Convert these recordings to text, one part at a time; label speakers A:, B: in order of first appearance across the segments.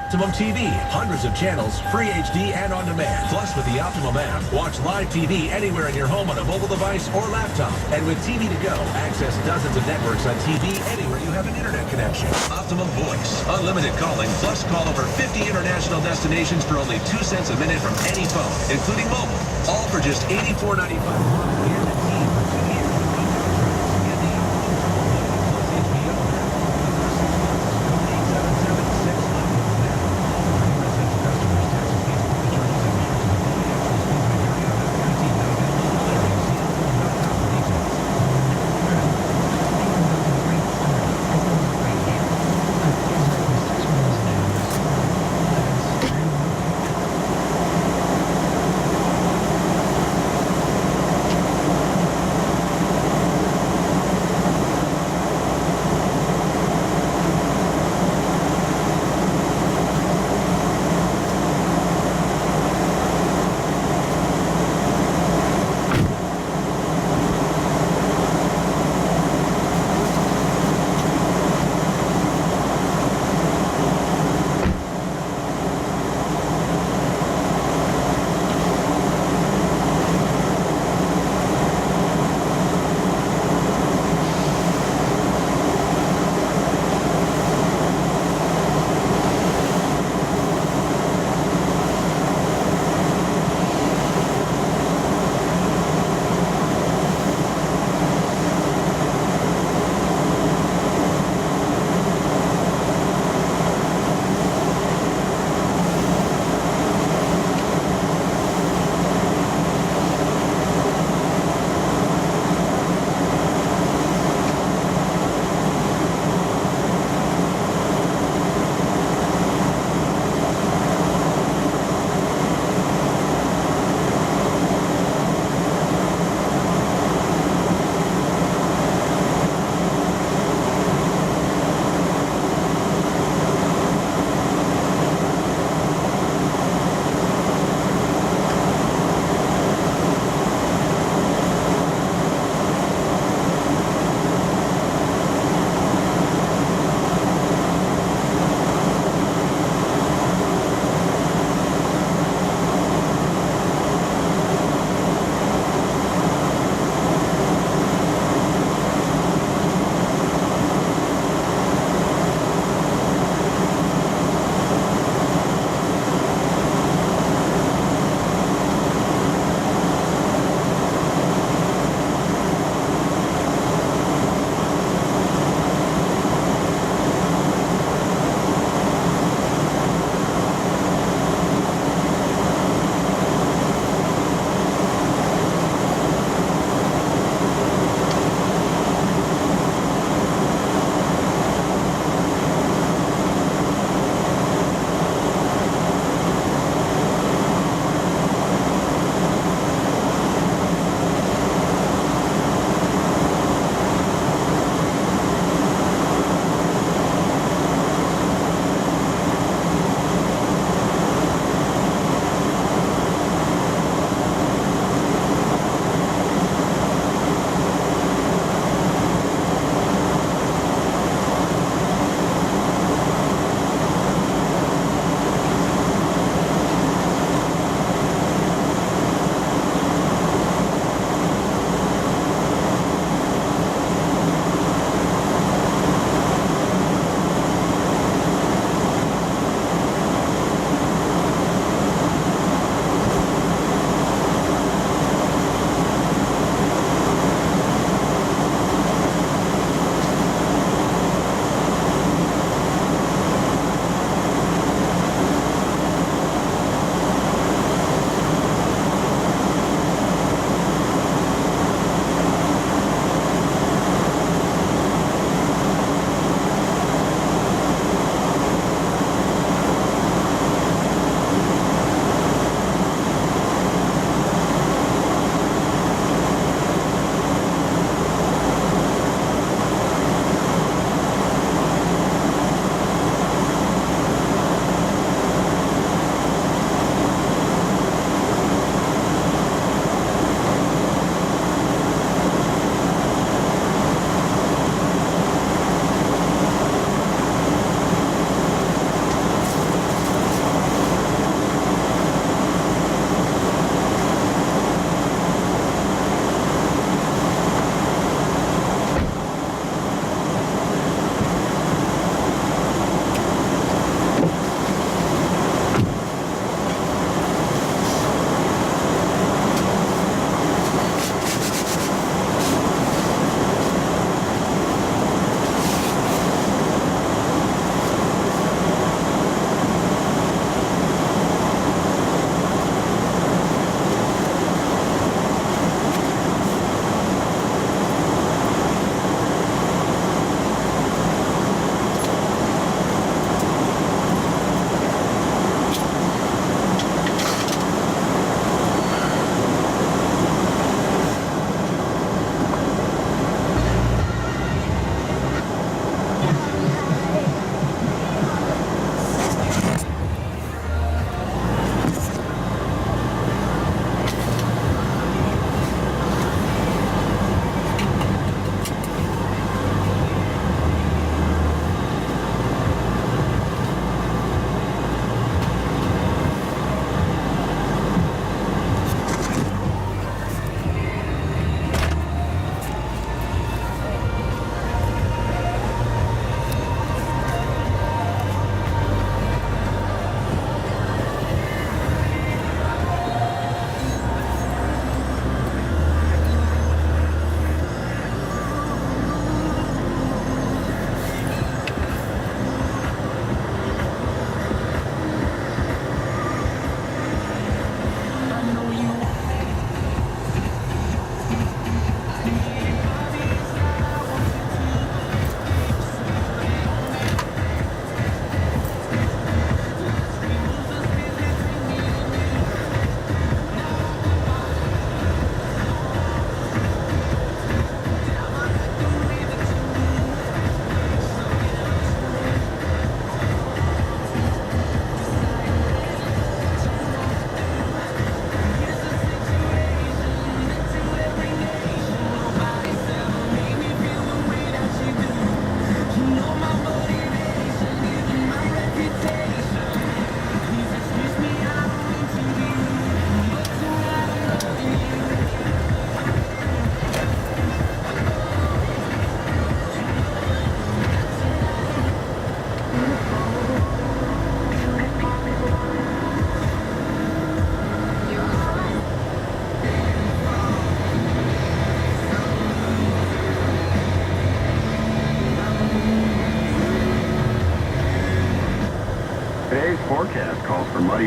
A: Optimum TV, hundreds of channels, free HD and on demand. Plus, with the Optimum app, watch live TV anywhere in your home on a mobile device or laptop. And with TV to go, access dozens of networks on TV anywhere you have an internet connection. Optimum Voice, unlimited calling, plus call over 50 international destinations for only 2 cents a minute from any phone, including mobile. All for just $84.95 a month.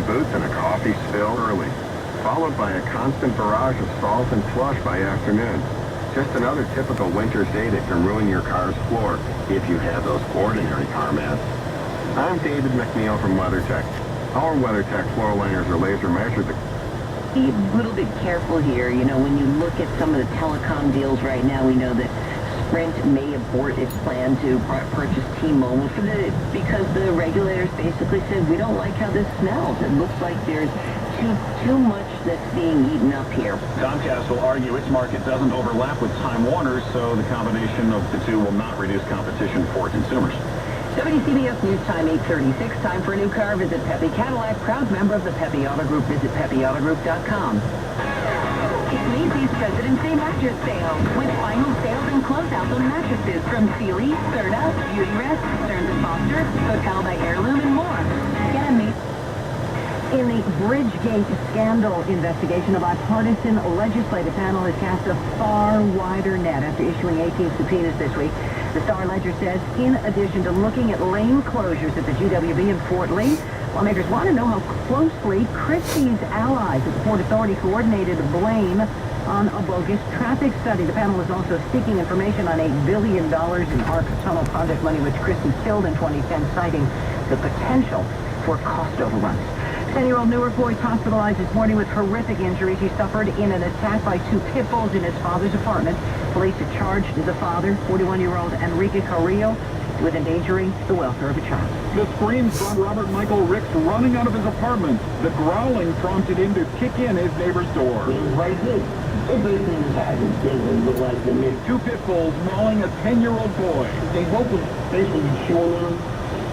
B: boots and a coffee spill early, followed by a constant barrage of salt and slush by afternoon. Just another typical winter's day that can ruin your car's floor if you have those ordinary car mats. I'm David McNeil from WeatherTech. Our WeatherTech floor liners are laser measured.
C: Be a little bit careful here. You know, when you look at some of the telecom deals right now, we know that Sprint may abort its plan to purchase T-Mobile because the regulators basically said, we don't like how this smells. It looks like there's too much that's being eaten up here.
D: Comcast will argue its market doesn't overlap with Time Warner's, so the combination of the two will not reduce competition for consumers.
C: WCBS News Time 8:36. Time for a new car. Visit Pepe Cadillac, proud member of the Pepe Auto Group. Visit PepeAutoGroup.com. It's Macy's President's Day mattress sale with final sales and closeouts on mattresses from Sealy, Serta, Beautyrest, Stearns & Foster, Hotel by Heirloom, and more. Again, Macy's. In the Bridgegate scandal investigation, a bipartisan legislative panel has cast a far wider net after issuing 18 subpoenas this week. The Star-Ledger says, in addition to looking at lane closures at the GWB in Fort Lee, lawmakers want to know how closely Christie's allies at the Port Authority coordinated blame on a bogus traffic study. The panel is also seeking information on $8 billion in ARC tunnel project money, which Christie killed in 2010, citing the potential for cost overruns. 10-year-old Newark boy is hospitalized this morning with horrific injuries he suffered in an attack by two pit bulls in his father's apartment. Police have charged the father, 41-year-old Enrique Carrillo, with endangering the welfare of a child.
E: The screams brought Robert Michael Ricks running out of his apartment. The growling prompted him to kick in his neighbor's door.
F: Right there. Everything was happening. Looked like the men.
E: Two pit bulls mauling a 10-year-old boy.
F: They both were basically showing them,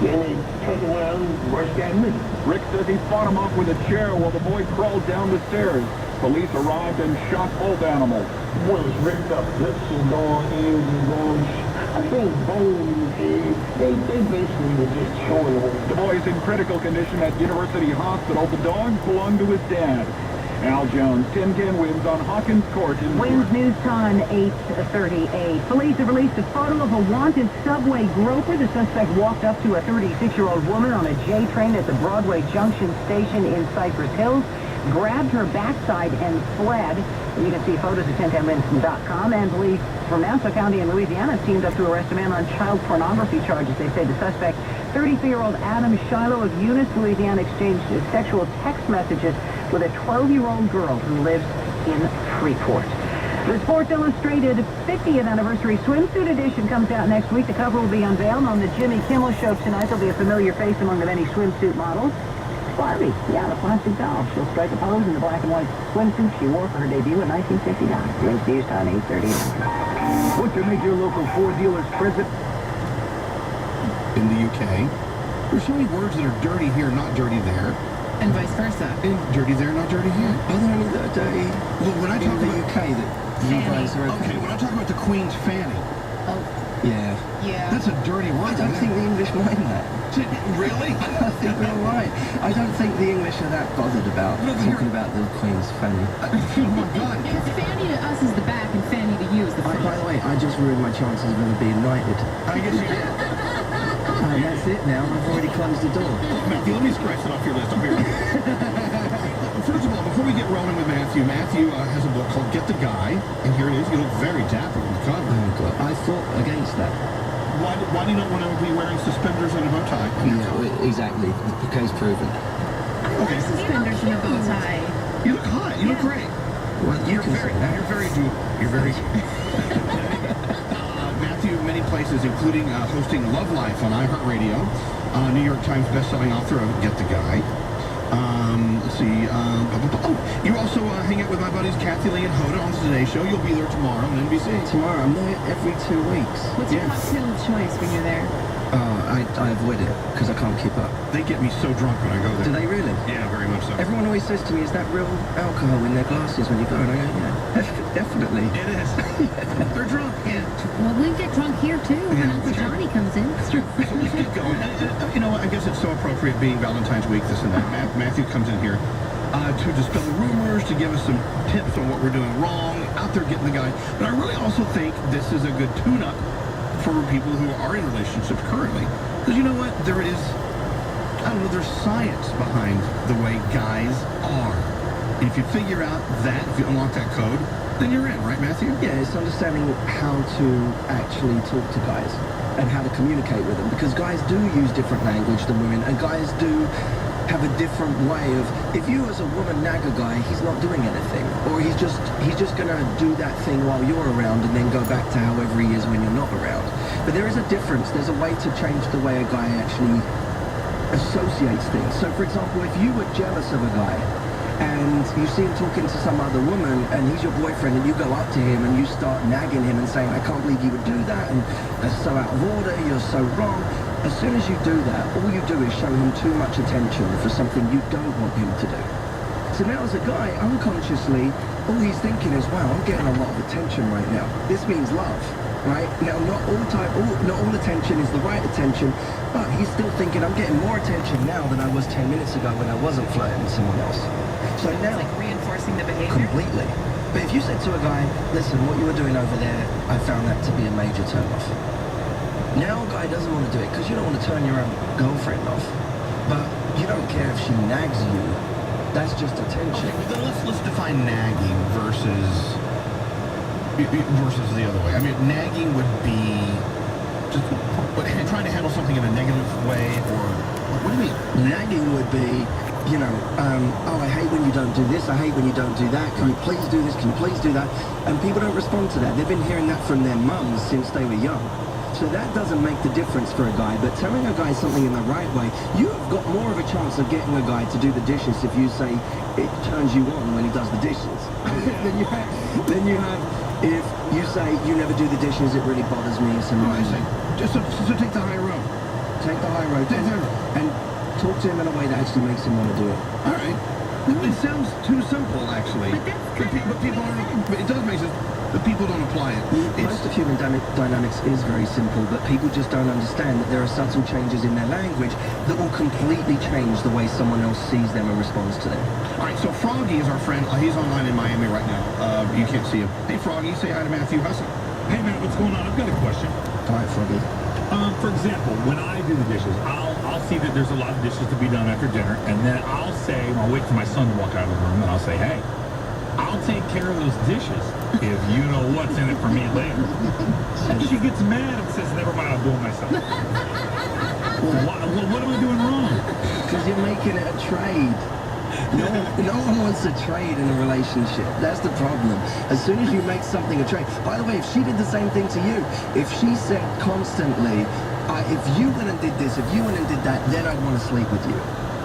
F: and they turned around and rushed at me.
E: Ricks says he fought him off with a chair while the boy crawled down the stairs. Police arrived and shot both animals.
F: The boy was ripped up, lips and gone, ears and gone. I think bones, they basically were just showing them.
E: The boy is in critical condition at University Hospital. The dog belonged to his dad. Al Jones, 10-10 wins on Hawkins Court in
C: Wins News Time 8:38. Police have released a photo of a wanted subway groper. The suspect walked up to a 36-year-old woman on a J train at the Broadway Junction station in Cypress Hills, grabbed her backside and fled. You can see photos at 1010wins.com. And police from Nassau County in Louisiana teamed up to arrest a man on child pornography charges. They say the suspect, 33-year-old Adam Shiloh of Eunice, Louisiana, exchanged sexual text messages with a 12-year-old girl who lives in Freeport. The Sports Illustrated 50th anniversary swimsuit edition comes out next week. The cover will be unveiled on the Jimmy Kimmel Show tonight. There'll be a familiar face among the many swimsuit models. Barbie, yeah, the plastic doll. She'll strike a pose in the black and white swimsuit she wore for her debut in 1959. Wins News Time 8:39.
E: What's your major local Ford dealers present?
G: In the UK, there's so many words that are dirty here, not dirty there.
H: And vice versa.
G: And dirty there, not dirty here.
I: Are there any that are dirty
G: Well, when I talk
I: in the
G: about...
I: UK that you guys are
G: Okay, when I talk about the Queen's fanny,
H: Oh,
I: Yeah.
H: yeah.
G: that's a dirty word.
I: I don't think the English mind that.
G: Really?
I: I think we're all right. I don't think the English are that bothered about talking about the Queen's fanny.
G: Oh my God.
H: Because fanny to us is the back and fanny to you is the front.
I: By the way, I just ruined my chances of ever being knighted.
G: I guess you did.
I: And that's it now. I've already closed the door.
G: Matthew, let me scratch it off your list. I'm here. First of all, before we get rolling with Matthew, Matthew has a book called Get the Guy, and here it is. You look very dapper on the cover.
I: Oh, God. I fought against that.
G: Why do you not want to be wearing suspenders and a bow tie?
I: Yeah, exactly. The case proven.
G: Okay.
H: Suspenders and a bow tie.
G: You look hot. You look great.
I: Well, you can say that.
G: You're very doable. You're very... Matthew, many places, including hosting Love Life on iHeartRadio, New York Times bestselling author of Get the Guy. Let's see. You also hang out with my buddies Kathy Lee and Hoda on the Today Show. You'll be there tomorrow on NBC.
I: Tomorrow, I'm there every 2 weeks.
H: What's your cocktail of choice when you're there?
I: I avoid it because I can't keep up.
G: They get me so drunk when I go there.
I: Do they really?
G: Yeah, very much so.
I: Everyone always says to me, is that real alcohol in their glasses when you go? And I go, yeah, definitely.
G: It is. They're drunk. Yeah.
H: Well, we get drunk here, too, when Uncle Johnny comes in.
G: So let's get going. You know, I guess it's so appropriate being Valentine's week, this and that. Matthew comes in here to dispel the rumors, to give us some tips on what we're doing wrong, out there getting the guy. But I really also think this is a good tune-up for people who are in relationships currently. Because you know what? There is I don't know, there's science behind the way guys are. And if you figure out that, if you unlock that code, then you're in, right, Matthew?
I: Yeah, it's understanding how to actually talk to guys and how to communicate with them, because guys do use different language than women, and guys do have a different way of, if you as a woman nag a guy, he's not doing anything, or he's just gonna do that thing while you're around and then go back to however he is when you're not around. But there is a difference. There's a way to change the way a guy actually associates things. So for example, if you were jealous of a guy and you see him talking to some other woman and he's your boyfriend, and you go up to him and you start nagging him and saying, I can't believe you would do that, and that's so out of order, you're so wrong. As soon as you do that, all you do is show him too much attention for something you don't want him to do. So now as a guy, unconsciously, all he's thinking is, wow, I'm getting a lot of attention right now. This means love, right? Now, not all attention is the right attention, but he's still thinking, I'm getting more attention now than I was 10 minutes ago when I wasn't flirting with someone else. So now,
C: It's like reinforcing the behavior.
I: completely. But if you said to a guy, listen, what you were doing over there, I found that to be a major turn-off. Now a guy doesn't want to do it because you don't want to turn your own girlfriend off. But you don't care if she nags you. That's just attention.
G: Okay, well, then let's define nagging versus the other way. I mean, nagging would be just trying to handle something in a negative way, or what do you mean?
I: Nagging would be, you know, oh, I hate when you don't do this, I hate when you don't do that, can you please do this, can you please do that? And people don't respond to that. They've been hearing that from their mums since they were young. So that doesn't make the difference for a guy, but telling a guy something in the right way, you've got more of a chance of getting a guy to do the dishes if you say it turns you on when he does the dishes. Then you have if you say you never do the dishes, it really bothers me, it's annoying.
G: I see. So take the high road.
I: Take the high road. And talk to him in a way that actually makes him want to do it.
G: All right. It sounds too simple, actually.
H: But
G: people aren't. It does make sense, but people don't apply it.
I: Most of human dynamics is very simple, but people just don't understand that there are subtle changes in their language that will completely change the way someone else sees them and responds to them.
G: All right, so Froggy is our friend. He's online in Miami right now. You can't see him. Hey, Froggy, say hi to Matthew Husson.
J: Hey, man, what's going on? I've got a question.
I: All right, Froggy.
J: For example, when I do the dishes, I'll see that there's a lot of dishes to be done after dinner, and then I'll wait for my son to walk out of the room, and I'll say, hey, I'll take care of those dishes if you know what's in it for me later. And she gets mad and says, never mind, I'll do it myself. What am I doing wrong?
I: Because you're making it a trade. No one wants to trade in a relationship. That's the problem. As soon as you make something a trade. By the way, if she did the same thing to you, if she said constantly, if you went and did this, if you went and did that, then I'd want to sleep with you.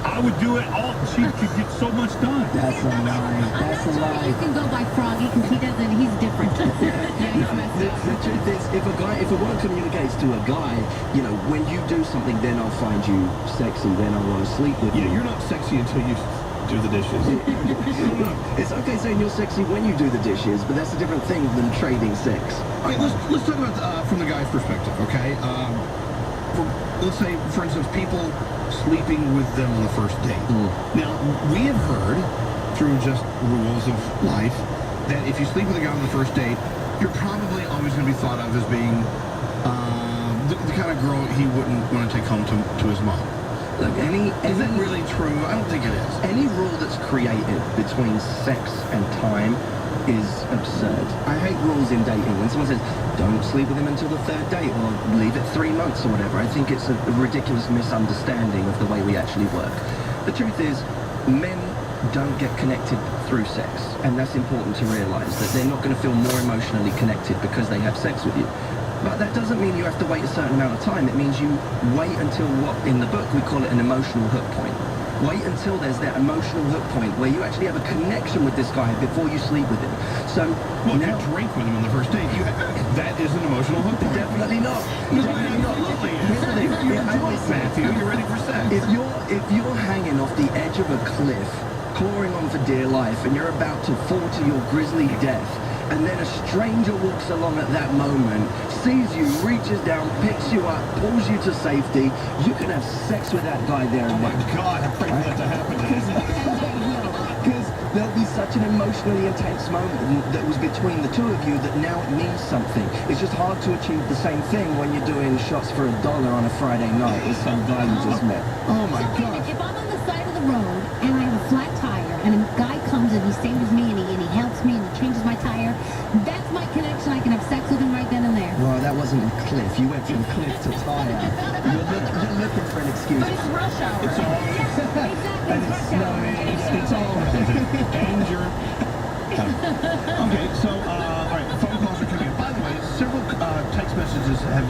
J: I would do it all. She could get so much done.
I: That's a lie. That's a lie.
H: You can go by Froggy because he doesn't. He's different. Yeah, he's messed up.
I: The truth is, if a woman communicates to a guy, you know, when you do something, then I'll find you sexy, then I want to sleep with you.
G: Yeah, you're not sexy until you do the dishes.
I: It's okay saying you're sexy when you do the dishes, but that's a different thing than trading sex.
G: All right, let's talk about from the guy's perspective, okay? Let's say, for instance, people sleeping with them on the first date. Now, we have heard, through just rules of life, that if you sleep with a guy on the first date, you're probably always going to be thought of as being the kind of girl he wouldn't want to take home to his mom.
I: Look,
G: Is that really true? I don't think it is.
I: Any rule that's created between sex and time is absurd. I hate rules in dating. When someone says, don't sleep with him until the third date, or leave it 3 months or whatever, I think it's a ridiculous misunderstanding of the way we actually work. The truth is, men don't get connected through sex, and that's important to realize, that they're not going to feel more emotionally connected because they have sex with you. But that doesn't mean you have to wait a certain amount of time. It means you wait until what, in the book, we call it an emotional hook point. Wait until there's that emotional hook point where you actually have a connection with this guy before you sleep with him. So
G: Well,
I: now,
G: if you drink with him on the first date, that is an emotional hook point.
I: definitely not. Definitely not. Here's the thing. I always say,
G: Matthew, you're ready for sex.
I: if you're hanging off the edge of a cliff, clawing on for dear life, and you're about to fall to your grisly death, and then a stranger walks along at that moment, sees you, reaches down, picks you up, pulls you to safety, you can have sex with that guy there and then.
J: God, I pray for that to happen to him.
I: there'll be such an emotionally intense moment that was between the two of you that now it means something. It's just hard to achieve the same thing when you're doing shots for $1 on a Friday night with some guy you just met.
G: Oh my
H: So wait a
G: God.
H: minute, if I'm on the side of the road and I have a flat tire and a guy comes and he saves me and he helps me and he changes my tire, that's my connection. I can have sex with him right then and there.
I: Well, that wasn't a cliff. You went from cliff to tire. You're looking for an excuse.
H: But it's rush hour.
J: It's all
H: Exactly,
I: And
H: it's
I: it's
H: rush hour.
I: snowing.
J: it's all and you're
G: Okay, so, all right, phone calls are coming in. By the way, several text messages have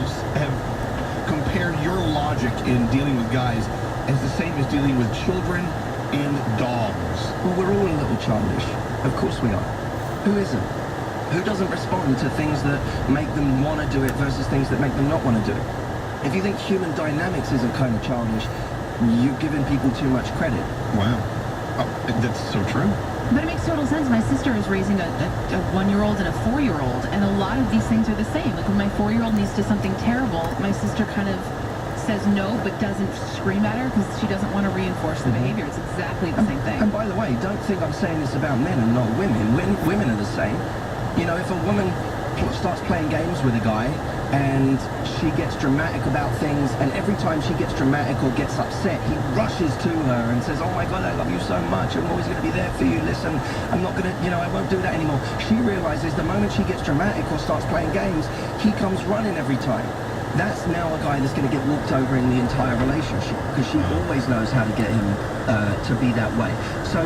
G: compared your logic in dealing with guys as the same as dealing with children and dogs.
I: Well, we're all a little childish. Of course we are. Who isn't? Who doesn't respond to things that make them want to do it versus things that make them not want to do it? If you think human dynamics isn't kind of childish, you're giving people too much credit.
G: Wow. Oh, that's so true.
K: But it makes total sense. My sister is raising a 1-year-old and a 4-year-old, and a lot of these things are the same. Like when my 4-year-old needs to do something terrible, my sister kind of says no, but doesn't scream at her because she doesn't want to reinforce the behavior. It's exactly the same thing.
I: And by the way, don't think I'm saying this about men and not women. Women are the same. You know, if a woman starts playing games with a guy and she gets dramatic about things, and every time she gets dramatic or gets upset, he rushes to her and says, oh my God, I love you so much, I'm always going to be there for you, listen, I'm not going to, I won't do that anymore. She realizes the moment she gets dramatic or starts playing games, he comes running every time. That's now a guy that's going to get walked over in the entire relationship, because she always knows how to get him to be that way. So